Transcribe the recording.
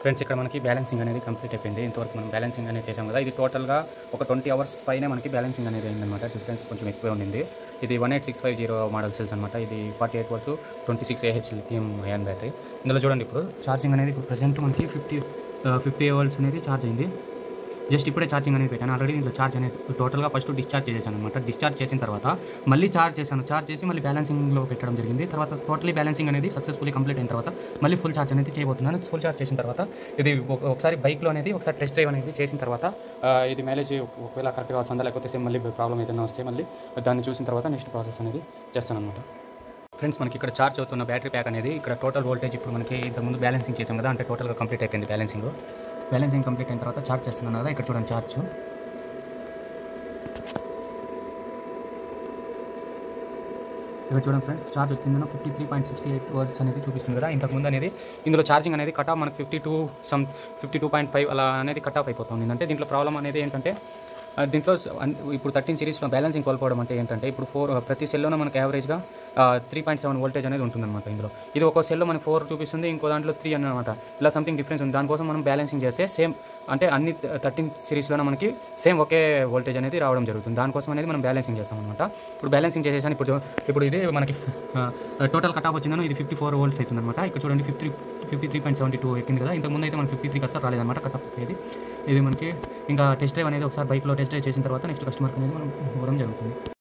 Friends ఇక్కడ మనకి balancing అనేది కంప్లీట్ అయిపోయింది. ఇంతవరకు మనం బ్యాలెన్సింగ్ అనేది చేసాం కదా. ఇది టోటల్గా ఒక 20 అవర్స్ పైనే మనకి బ్యాలెన్సింగ్ అనేది అయిందనమాట. డిఫరెన్స్ కొంచెం ఎక్కువే ఉండింది. ఇది 18650 మోడల్ సెల్స్ అనమాట. ఇది 48 watts 26 AH lithium ion battery. ఇందులో చూడండి ఇప్పుడు ఛార్జింగ్ అనేది ఇప్పుడు ప్రెజెంట్ మనకి 50 వోల్ట్స్ అనేది ఛార్జ్ అయింది. జస్ట్ ఇప్పుడే ఛార్జింగ్ అనేది పెట్టాను. ఆల్రెడీ దీంట్లో ఛార్జ్ అనేది టోటల్గా ఫస్ట్ డిశ్చార్జ్ చేశాను అనమాట. డిశ్చార్జ్ చేసిన తర్వాత మళ్ళీ ఛార్జ్ చేసి మళ్ళీ బ్యాలెన్సింగ్లో పెట్టడం జరిగింది. తర్వాత టోటలీ బ్యాలెన్సింగ్ అనేది సక్సెస్ఫుల్లీ కంప్లీట్ అయిన తర్వాత మళ్ళీ ఫుల్ ఛార్జ్ అనేది చేయబోతున్నాను. ఫుల్ ఛార్జ్ చేసిన తర్వాత ఇది ఒకసారి బైక్లో అనేది ఒకసారి టెస్ట్ డ్రైవ్ అనేది చేసిన తర్వాత ఇది మైలేజ్ ఒకవేళ కరెక్ట్గా వస్తుందా లేకపోతే సేమ్ మళ్ళీ ప్రాబ్లం ఏదైనా వస్తే మళ్ళీ దాన్ని చూసిన తర్వాత నెక్స్ట్ ప్రాసెస్ అనేది చేస్తాను అనమాట. ఫ్రెండ్స్ మనకి ఇక్కడ ఛార్జ్ అవుతున్న బ్యాటరీ ప్యాక్ అనేది ఇక్కడ టోటల్ వోల్టేజ్ ఇప్పుడు మనకి ఇంతకుముందు బ్యాలెన్సింగ్ చేసాం కదా, అంటే టోటల్గా కంప్లీట్ అయిపోయింది బ్యాలెన్సింగ్ కంప్లీట్ అయిన తర్వాత ఛార్జ్ చేస్తున్నాను కదా. ఇక్కడ చూడండి ఛార్జ్ ఇక్కడ చూడండి ఫ్రెండ్స్, ఛార్జ్ వచ్చిందన్న 53.68 వాట్స్ అనేది చూపిస్తుంది కదా. ఇంతకుముందు అనేది ఇందులో ఛార్జింగ్ అనేది కట్ ఆఫ్ మనకు 52.5 అలా అనేది కట్ ఆఫ్ అయిపోతుంది. అంటే దీంట్లో ప్రాబ్లం అనేది ఏంటంటే దీంట్లో ఇప్పుడు 13 సిరీస్లో బ్యాలెన్సింగ్ కోల్పోవడం అంటే ఏంటంటే ఇప్పుడు ప్రతి సెల్లోనే మనకు యావరేజ్గా 3.7 వోల్టేజ్ అనేది ఉంటుందన్నమాట. ఇందులో ఇది ఒక సెల్లో మనకి 4 చూపిస్తుంది, ఇంకో దాంట్లో 3 అన్నమాట. ఇలా సంథింగ్ డిఫరెన్స్ ఉంది. దానికోసం మనం బ్యాలెన్సింగ్ చేస్తే సేమ్ అంటే అన్ని 13 సిరీస్లోనే మనకి సేమ్ ఒకే వోల్టేజ్ అనేది రావడం జరుగుతుంది. దానికోసం అనేది మనం బ్యాలెన్సింగ్ చేస్తాం అనమాట. ఇప్పుడు బ్యాలెన్సింగ్ చేసేసాను. ఇప్పుడు ఇది మనకి టోటల్ కట్ ఆఫ్ వచ్చిందని ఇది 54 వోల్ట్స్ అవుతుంది అనమాట. ఇక్కడ చూడండి 53.72 ఎక్కింది కదా. ఇంతకుముందు అయితే మనకి 53 కస్తా రాలేదన్నమాట కట్ ఆఫ్ అయ్యేది. ఇది మనకి ఇంకా టెస్ట్ డ్రైవ్ అనేది ఒకసారి బైక్లో టెస్ట్ డ్రైవ్ చేసిన తర్వాత నెక్స్ట్ కస్టమర్కి అనేది మనం ఇవ్వడం జరుగుతుంది.